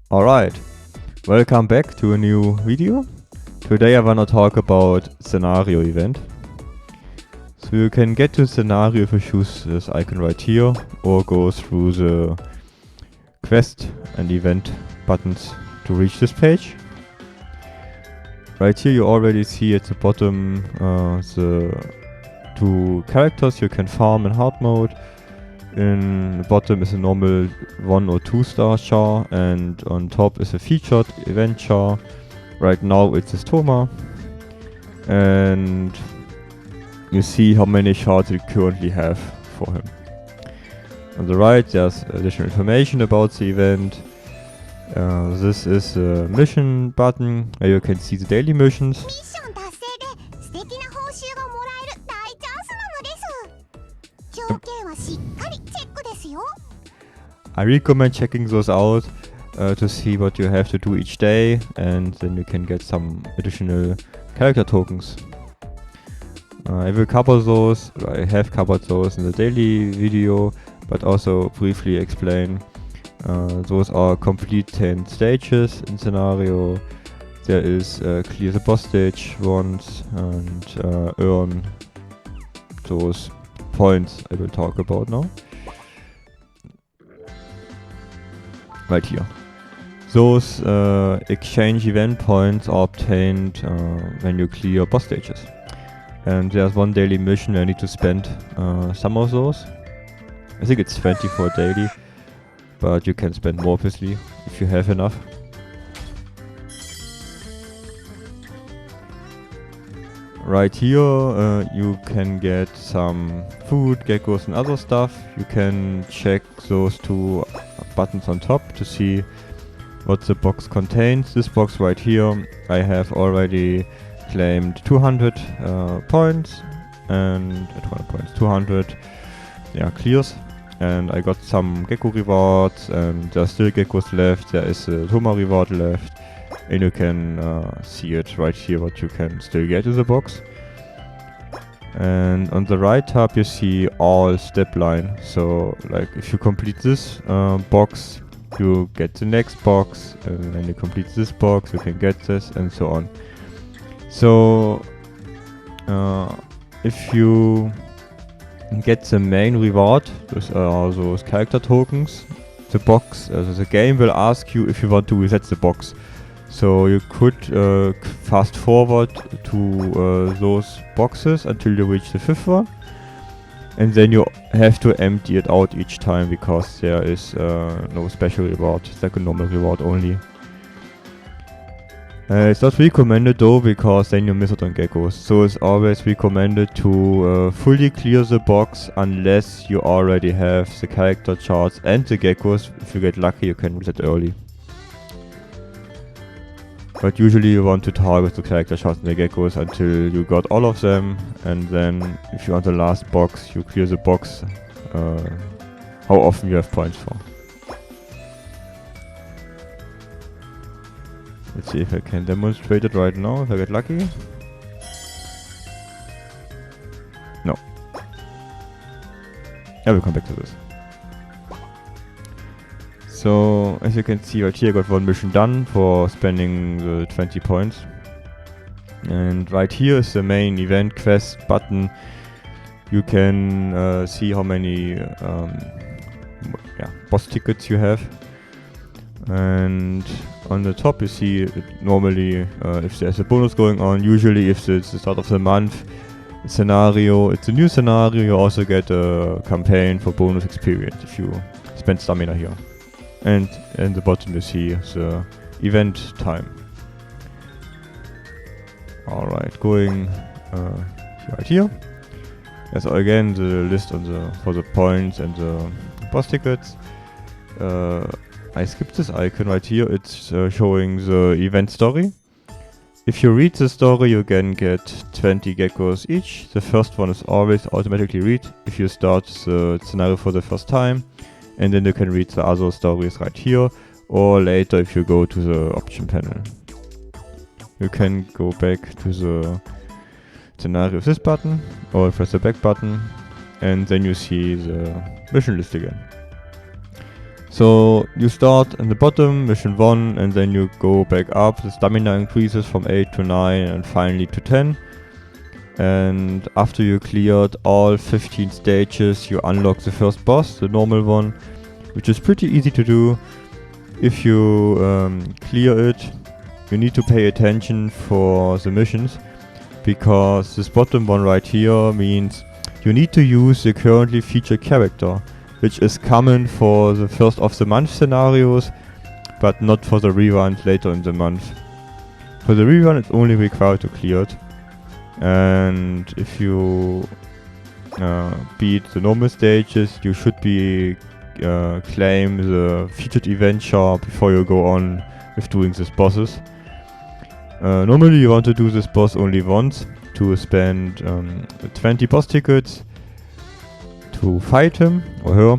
Alright, welcome back to a new video. Today I wanna talk about scenario event. So you can get to scenario if you choose this icon right here or go through the quest and event buttons to reach this page. Right here you already see at the bottom the two characters you can farm in hard mode. In the bottom is a normal 1 or 2 star char, and on top is a featured event char. Right now it's this Toma, and you see how many shards you currently have for him. On the right there's additional information about the event. This is a mission button where you can see the daily missions. I recommend checking those out to see what you have to do each day, and then you can get some additional character tokens. I will cover those, I have covered those in the daily video, but also briefly explain. Those are complete 10 stages in scenario. There is clear the boss stage once and earn those points I will talk about now. Right here. Those exchange event points are obtained when you clear boss stages. And there's one daily mission where I need to spend some of those. I think it's 20 for daily, but you can spend more obviously if you have enough. Right here you can get some food, geckos and other stuff. You can check those two buttons on top to see what the box contains. This box right here I have already claimed 200 points and 200 clears, and I got some gecko rewards, and there's still geckos left. There is a Toma reward left, and you can see it right here what you can still get in the box. And on the right tab you see all step line. So like if you complete this box, you get the next box, and then you complete this box, you can get this, and so on. So if you get the main reward, those are those character tokens, the box, the game will ask you if you want to reset the box. So you could fast forward to those boxes until you reach the 5th one, and then you have to empty it out each time because there is no special reward, it's like a normal reward only. It's not recommended though, because then you miss out on geckos. So it's always recommended to fully clear the box unless you already have the character charts and the geckos. If you get lucky you can reset early. But usually you want to target the character charts and the geckos until you got all of them, and then if you're on the last box you clear the box how often you have points for. Let's see if I can demonstrate it right now, if I get lucky. No. I will come back to this. So, as you can see right here, I got one mission done for spending the 20 points. And right here is the main event quest button. You can see how many boss tickets you have. And on the top you see normally if there's a bonus going on. Usually if it's the start of the month scenario, it's a new scenario, you also get a campaign for bonus experience if you spend stamina here. And in the bottom you see the event time. Alright, going right here. There's again the list on for the points and the boss tickets. I skipped this icon right here, it's showing the event story. If you read the story you can get 20 geckos each. The first one is always automatically read if you start the scenario for the first time, and then you can read the other stories right here, or later if you go to the option panel. You can go back to the scenario with this button, or press the back button, and then you see the mission list again. So you start in the bottom, mission 1, and then you go back up. The stamina increases from 8 to 9 and finally to 10. And after you cleared all 15 stages, you unlock the first boss, the normal one, which is pretty easy to do. If you clear it, you need to pay attention for the missions, because this bottom one right here means you need to use the currently featured character, which is common for the first of the month scenarios, but not for the reruns later in the month. For the rerun, it's only required to clear it. And if you beat the normal stages, you should be claim the featured event shop before you go on with doing these bosses. Normally you want to do this boss only once, to spend 20 boss tickets to fight him or her,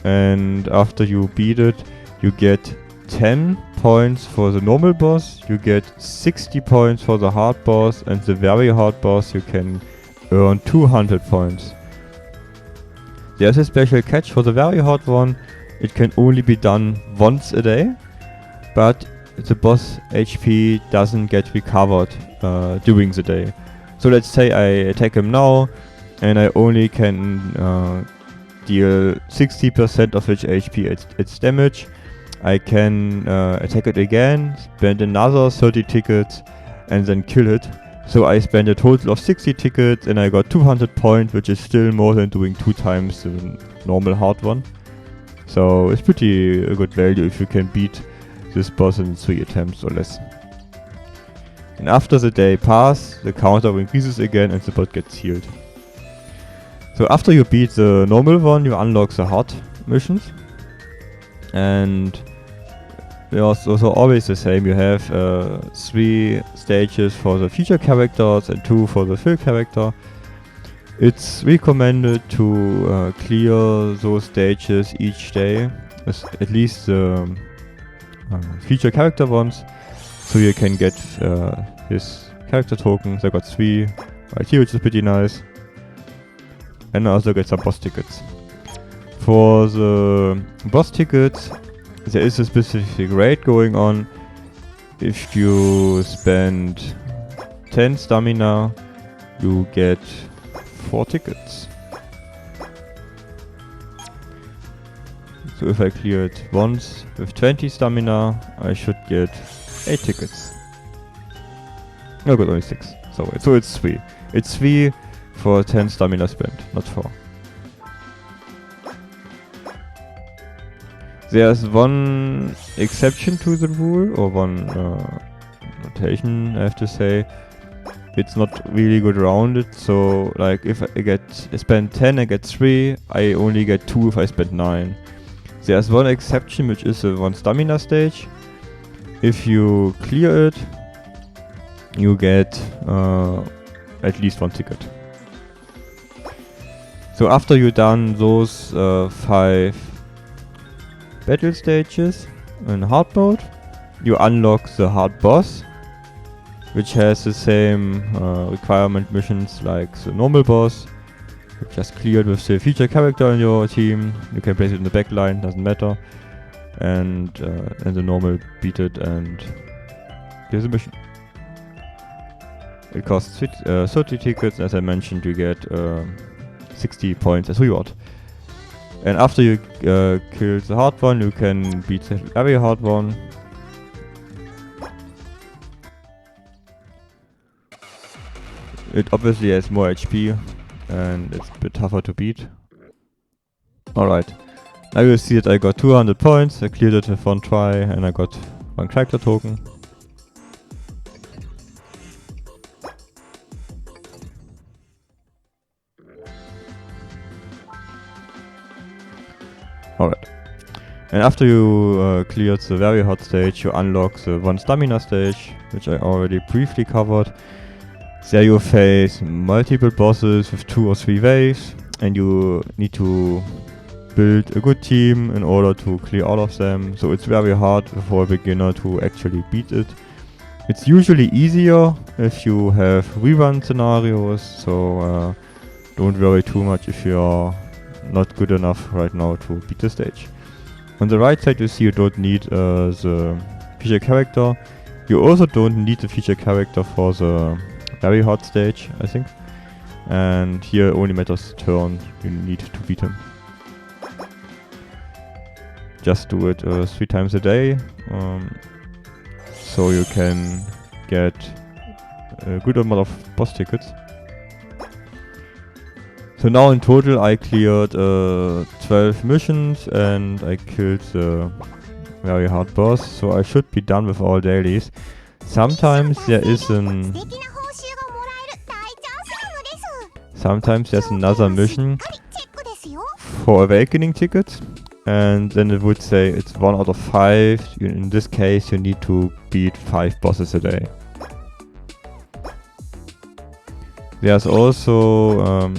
and after you beat it, you get 10 points for the normal boss, you get 60 points for the hard boss, and the very hard boss you can earn 200 points. There's a special catch for the very hard one. It can only be done once a day, but the boss HP doesn't get recovered during the day. So let's say I attack him now, and I only can deal 60% of its HP its damage. I can attack it again, spend another 30 tickets, and then kill it. So I spent a total of 60 tickets and I got 200 points, which is still more than doing 2 times the normal hard one. So it's pretty a good value if you can beat this boss in 3 attempts or less. And after the day pass, the counter increases again and the boss gets healed. So after you beat the normal one, you unlock the hard missions. And they are also always the same. You have 3 stages for the feature characters and 2 for the fill character. It's recommended to clear those stages each day, at least the feature character ones, so you can get his character tokens. I got 3 right here, which is pretty nice. And I also get some boss tickets. For the boss tickets, there is a specific rate going on. If you spend 10 stamina, you get 4 tickets. So if I clear it once with 20 stamina, I should get 8 tickets. No, good, only 6. So it's 3. It's 3 for 10 stamina spent, not 4. There's one exception to the rule, or one notation, I have to say. It's not really good rounded, so like if I spend 10, I get 3, I only get 2 if I spend 9. There's one exception, which is a 1 stamina stage. If you clear it, you get at least 1 ticket. So after you've done those 5 battle stages in hard mode, you unlock the hard boss, which has the same requirement missions like the normal boss. You just cleared with the feature character in your team. You can place it in the back line, doesn't matter. And the normal beat it and here's a mission. It costs 30 tickets. As I mentioned, you get 60 points as reward. And after you kill the hard one, you can beat the very hard one. It obviously has more HP and it's a bit tougher to beat. Alright, now you see that I got 200 points, I cleared it with 1 try and I got 1 character token. Alright. And after you cleared the very hard stage, you unlock the 1 stamina stage, which I already briefly covered. There you face multiple bosses with 2 or 3 waves, and you need to build a good team in order to clear all of them. So it's very hard for a beginner to actually beat it. It's usually easier if you have rerun scenarios, so don't worry too much if you're not good enough right now to beat the stage. On the right side you see you don't need the feature character. You also don't need the feature character for the very hard stage, I think. And here only matters turn you need to beat him. Just do it 3 times a day, so you can get a good amount of boss tickets. So now in total I cleared 12 missions and I killed the very hard boss, so I should be done with all dailies. Sometimes there's another mission for awakening tickets, and then it would say it's 1 out of 5. In this case you need to beat 5 bosses a day. There's also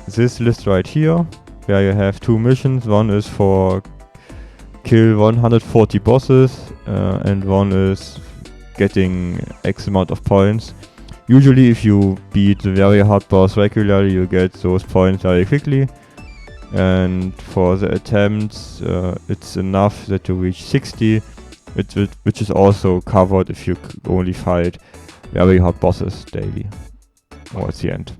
this list right here, where you have 2 missions. One is for kill 140 bosses, and one is getting X amount of points. Usually if you beat the very hard boss regularly, you get those points very quickly. And for the attempts, it's enough that you reach 60, which is also covered if you only fight very hard bosses daily, or at the end.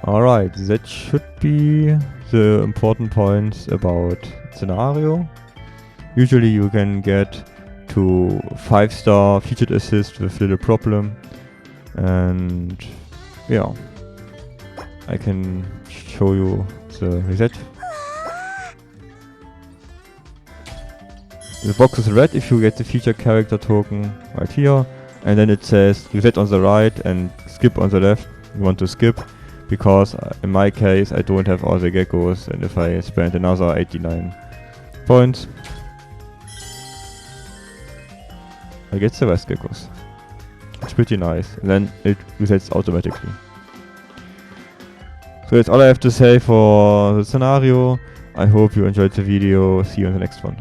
Alright, that should be the important points about scenario. Usually you can get to 5-star featured assist with little problem, and yeah, I can show you the reset. The box is red if you get the feature character token right here, and then it says reset on the right and skip on the left. You want to skip because in my case I don't have all the geckos, and if I spend another 89 points I get the rest geckos. It's pretty nice, and then it resets automatically. So that's all I have to say for the scenario. I hope you enjoyed the video. See you in the next one.